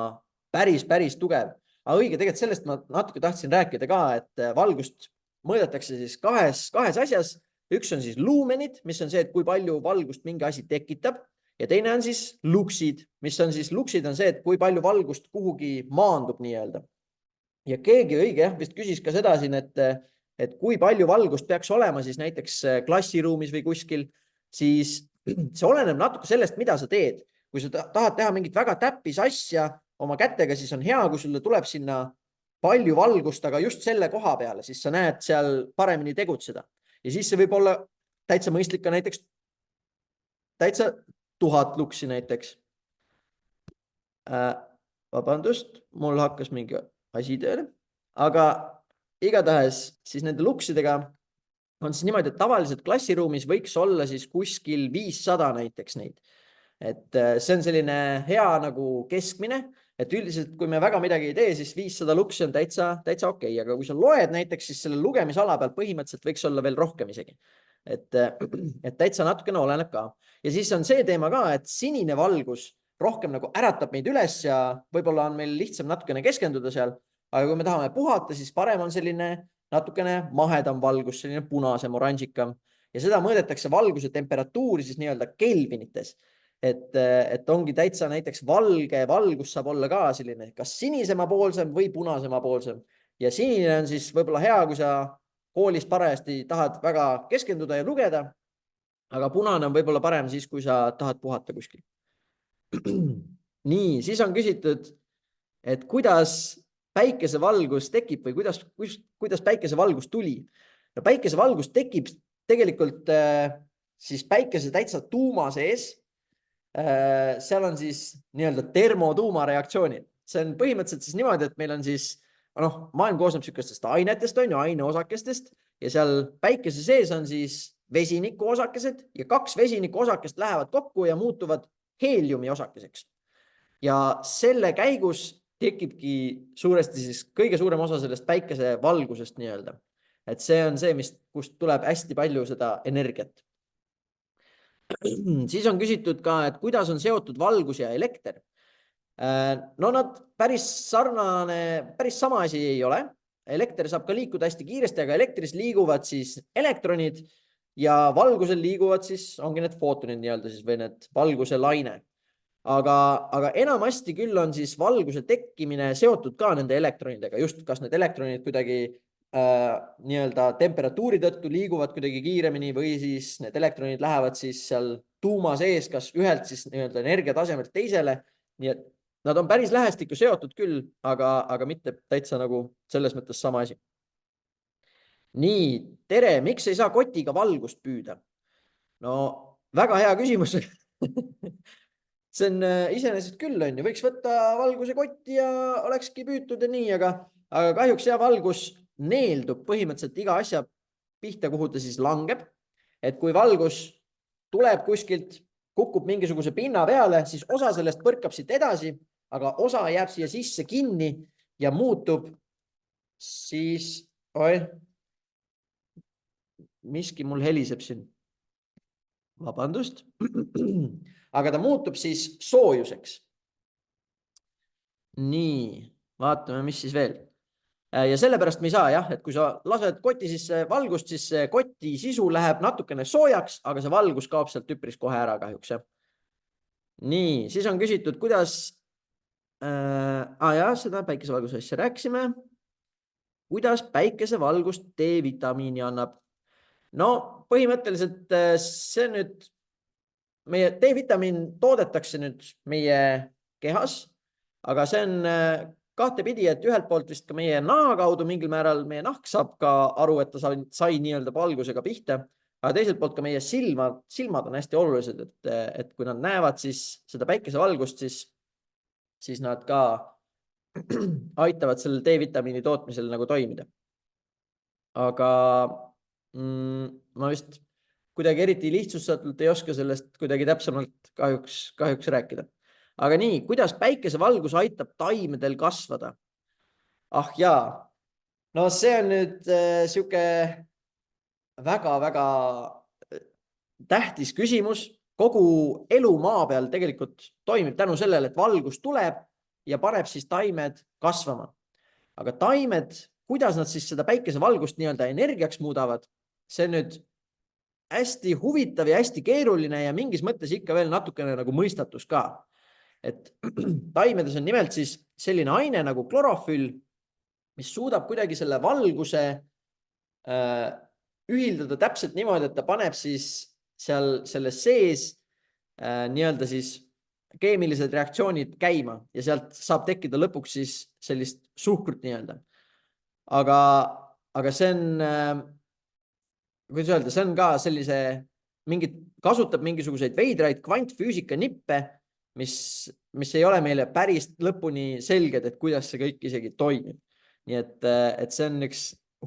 päris tugev. Aga õige, tegelikult sellest ma natuke tahtsin rääkida ka, et valgust mõõdetakse siis kahes asjas. Üks on siis luumenid, mis on see, et kui palju valgust mingi asi tekitab. Ja teine on siis luksid, mis on siis, luksid on see, et kui palju valgust kuhugi maandub nii-öelda. Ja keegi õige vist küsis ka seda siin, et kui palju valgust peaks olema siis näiteks klassiruumis või kuskil, siis see oleneb natuke sellest, mida sa teed. Kui sa tahad teha mingit väga täppis asja oma kätega, siis on hea, kui sulle tuleb sinna palju valgust, aga just selle koha peale, siis sa näed seal paremini tegutseda. Ja siis see võib olla täitsa mõistlik ka näiteks täitsa 1000 luksi näiteks. Vabandust, mul hakkas mingi asi tööle, aga igatahes siis nende luksidega on siis niimoodi, et tavaliselt klassiruumis võiks olla siis kuskil 500 näiteks neid. Et see on selline hea nagu keskmine, et üldiselt kui me väga midagi ei tee, siis 500 luksi on täitsa okei, aga kui sa loed näiteks, siis selle lugemisala peal põhimõtteliselt võiks olla veel rohkem isegi. Et täitsa natukene oleneb ka. Ja siis on see teema ka, et sinine valgus rohkem nagu äratab meid üles ja võib-olla on meil lihtsam natukene keskenduda seal, aga kui me tahame puhata, siis parem on selline natukene mahedam valgus, selline punasem, oranžikam ja seda mõõdetakse valguse temperatuuri siis nii-öelda kelvinites. Et ongi täitsa näiteks valge valgus saab olla ka selline kas sinisema poolsem või punasema poolsem ja sinine on siis võib-olla hea, kui sa koolis parajasti tahad väga keskenduda ja lugeda, aga punane on võib-olla parem siis, kui sa tahad puhata kuskil. Nii, siis on küsitud, et kuidas päikesevalgus tekib või kuidas päikesevalgus tuli. Ja päikesevalgus tekib tegelikult siis päikese täitsa tuuma sees. Seal on siis nii-öelda termotuumareaktsioonid. See on põhimõtteliselt siis niimoodi, et meil on siis maailm koosneb sükestest ainetest, aineosakestest ja seal päikese sees on siis vesiniku osakesed ja 2 vesiniku osakest lähevad kokku ja muutuvad heeliumi osakeseks. Ja selle käigus tekibki suuresti siis kõige suurem osa sellest päikese valgusest nii-öelda. Et see on see, kust tuleb hästi palju seda energiat. Siis on küsitud ka, et kuidas on seotud valgus ja elekter. No nad päris sama asi ei ole. Elekter saab ka liikuda hästi kiiresti, aga elektris liiguvad siis elektronid ja valgusel liiguvad siis, ongi need footonid nii-öelda siis või need valguse laine. Aga enamasti küll on siis valguse tekkimine seotud ka nende elektronidega, just kas need elektronid kuidagi nii-öelda temperatuuri tõttu liiguvad kuidagi kiiremini või siis need elektronid lähevad siis seal tuuma sees, kas ühelt siis nii-öelda energiatasemelt teisele. Nii et nad on päris lähestikku seotud küll, aga mitte täitsa nagu selles mõttes sama asi. Nii, tere, miks ei saa kotiga valgust püüda? No väga hea küsimus. See on iseenesest küll on ju, võiks võtta valguse kotti ja olekski püütud ja nii, aga kahjuks valgus neeldub põhimõtteliselt iga asja pihta, kuhu ta siis langeb. Et kui valgus tuleb kuskilt, kukub mingisuguse pinna peale, siis osa sellest põrkab siit edasi, aga osa jääb siia sisse kinni ja muutub siis, miski mul heliseb siin. Vabandust. Aga ta muutub siis soojuseks. Nii, vaatame, mis siis veel. Ja sellepärast me ei saa jah, et kui sa lased koti sisse valgust, siis koti sisu läheb natukene soojaks, aga see valgus kaob sealt üpris kohe ära kahjuks. Nii, siis on küsitud, kuidas seda päikesevalguse asja rääkisime. Kuidas päikesevalgust D-vitamiini annab? No põhimõtteliselt see nüüd, meie D-vitamiin toodetakse nüüd meie kehas, aga see on kahtepidi, et ühelt poolt vist ka meie naha kaudu mingil määral meie nahk saab ka aru, et ta sai nii-öelda valgusega pihta, aga teiselt poolt ka meie silmad on hästi olulised, et kui nad näevad siis seda päikesevalgust, siis nad ka aitavad sellel D-vitamiini tootmisel nagu toimida. Aga ma vist kuidagi eriti lihtsustatult ei oska sellest kuidagi täpsemalt kahjuks rääkida. Aga nii, kuidas päikesevalgus aitab taimedel kasvada? Ah jaa, no see on nüüd siuke väga-väga tähtis küsimus. Kogu elu maa peal tegelikult toimib tänu sellele, et valgus tuleb ja paneb siis taimed kasvama. Aga taimed, kuidas nad siis seda päikesevalgust nii-öelda energiaks muudavad, see on nüüd hästi huvitav ja hästi keeruline ja mingis mõttes ikka veel natukene nagu mõistatus ka. Et taimedes on nimelt siis selline aine nagu klorofüll, mis suudab kuidagi selle valguse ühildada täpselt niimoodi, et ta paneb siis seal selles sees nii-öelda siis keemilised reaktsioonid käima ja sealt saab tekkida lõpuks siis sellist suhkrut nii-öelda. Aga see on, kuidas öelda, see on ka sellise, kasutab mingisuguseid veidraid kvantfüüsika nippe, mis ei ole meile päris lõpuni selged, et kuidas see kõik isegi toimib. Nii et see on üks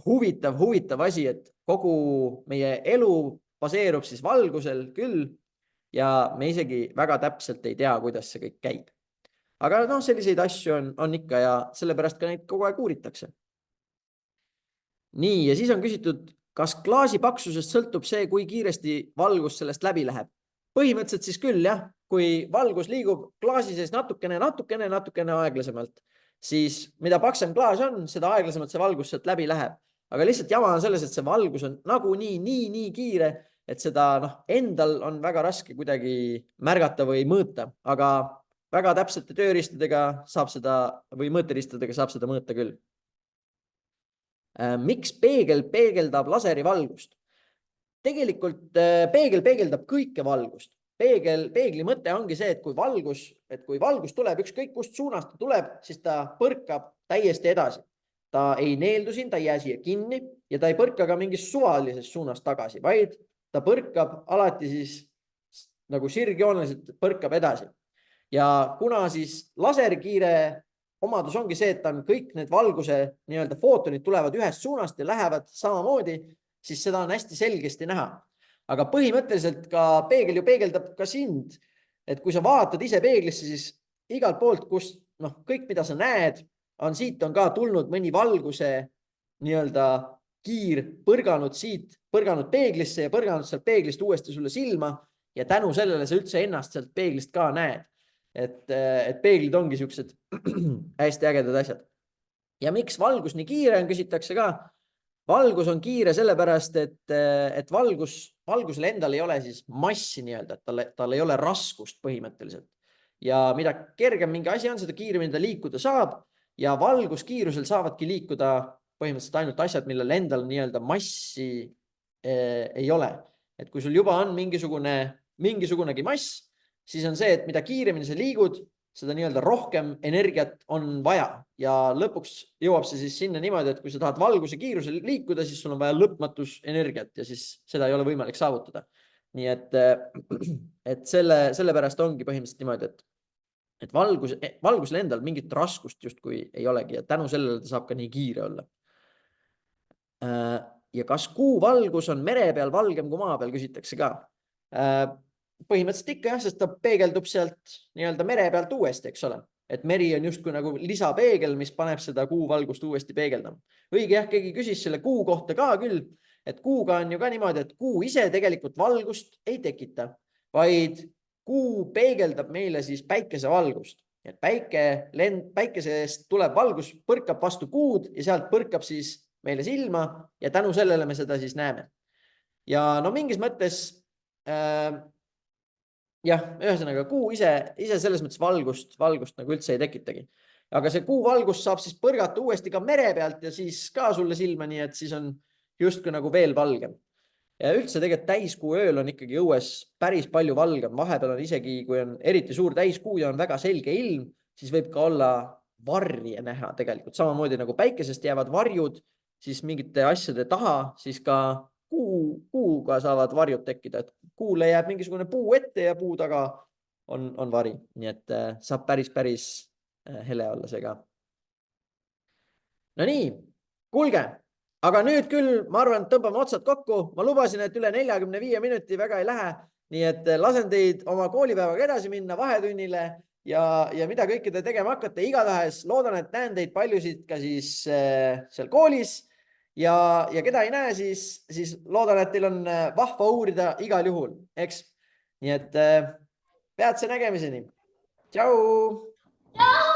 huvitav asi, et kogu meie elu baseerub siis valgusel küll ja me isegi väga täpselt ei tea, kuidas see kõik käib. Aga no selliseid asju on ikka ja sellepärast ka neid kogu aeg uuritakse. Nii, ja siis on küsitud, kas klaasi paksusest sõltub see, kui kiiresti valgus sellest läbi läheb? Põhimõtteliselt siis küll, jah. Kui valgus liigub klaasi sees natukene aeglasemalt, siis mida paksem klaas on, seda aeglasemalt see valgus sealt läbi läheb. Aga lihtsalt jama on selles, et see valgus on nagunii nii kiire, et seda endal on väga raske kuidagi märgata või mõõta, aga väga täpsete tööriistadega saab seda või mõõteriistadega saab seda mõõta küll. Miks peegel peegeldab laseri valgust? Tegelikult peegel peegeldab kõike valgust. Peegli mõte ongi see, et kui valgus tuleb, ükskõik kust suunast ta tuleb, siis ta põrkab täiesti edasi. Ta ei neeldu siin, ta ei jää siia kinni ja ta ei põrka ka mingis suvalises suunas tagasi, vaid ta põrkab alati siis nagu sirgjooneliselt põrkab edasi. Ja kuna siis laserkiire omadus ongi see, et on kõik need valguse nii-öelda footonid tulevad ühest suunast ja lähevad samamoodi, siis seda on hästi selgesti näha. Aga põhimõtteliselt ka peegel ju peegeldab ka sind, et kui sa vaatad ise peeglisse, siis igalt poolt, kus kõik, mida sa näed, siit on ka tulnud mõni valguse nii-öelda kiir põrganud siit, põrganud peeglisse ja põrganud sealt peeglist uuesti sulle silma ja tänu sellele sa üldse ennast sealt peeglist ka näed. Et peeglid ongi siuksed hästi ägedad asjad. Ja miks valgus nii kiire on, küsitakse ka. Valgus on kiire sellepärast, et valgusel endal ei ole siis massi nii-öelda, et tal ei ole raskust põhimõtteliselt. Ja mida kergem mingi asi on, seda kiiremini ta liikuda saab ja valguskiirusel saavadki liikuda põhimõtteliselt ainult asjad, millel endal nii-öelda massi ei ole. Et kui sul juba on mingisugunegi mass, siis on see, et mida kiiremini sa liigud, seda nii-öelda rohkem energiat on vaja ja lõpuks jõuab see siis sinna niimoodi, et kui sa tahad valguse kiirusel liikuda, siis sul on vaja lõpmatus energiat ja siis seda ei ole võimalik saavutada. Nii et sellepärast ongi põhimõtteliselt niimoodi, et valgusel endal mingit raskust justkui ei olegi ja tänu sellele ta saab ka nii kiire olla. Ja kas kuu valgus on mere peal valgem kui maa peal, küsitakse ka. Põhimõtteliselt ikka jah, sest ta peegeldub sealt nii-öelda mere pealt uuesti, eks ole. Et meri on justkui nagu lisapeegel, mis paneb seda kuu valgust uuesti peegeldama. Õige jah, keegi küsis selle kuu kohta ka küll et kuuga on ju ka niimoodi, et kuu ise tegelikult valgust ei tekita, vaid kuu peegeldab meile siis päikesevalgust. Et päikesest tuleb valgus, põrkab vastu kuud ja sealt põrkab siis meile silma ja tänu sellele me seda siis näeme. Ja no mingis mõttes jah, ühesõnaga kuu ise selles mõttes valgust nagu üldse ei tekitagi. Aga see kuu valgust saab siis põrgata uuesti ka mere pealt ja siis ka sulle silma, nii et siis on justkui nagu veel valgem. Ja üldse tegelikult täiskuu ööl on ikkagi õues päris palju valgem. Vahepeal on isegi, kui on eriti suur täiskuu ja on väga selge ilm, siis võib ka olla varje näha tegelikult. Samamoodi nagu päikesest jäävad varjud, siis mingite asjade taha, siis ka kuuga saavad varjud tekkida, et kuule jääb mingisugune puu ette ja puu taga on vari. Nii et saab päris hele olla see ka. No nii, kuulge, aga nüüd küll, ma arvan, tõmbame otsad kokku. Ma lubasin, et üle 45 minuti väga ei lähe. Nii et lasen teid oma koolipäevaga edasi minna vahetunnile ja mida kõike te tegema hakkate. Igatahes loodan, et näen teid paljusid ka siis seal koolis. Ja keda ei näe, siis loodan, et teil on vahva uurida igal juhul, eks? Nii et peatse nägemiseni. Tšau! Tšau!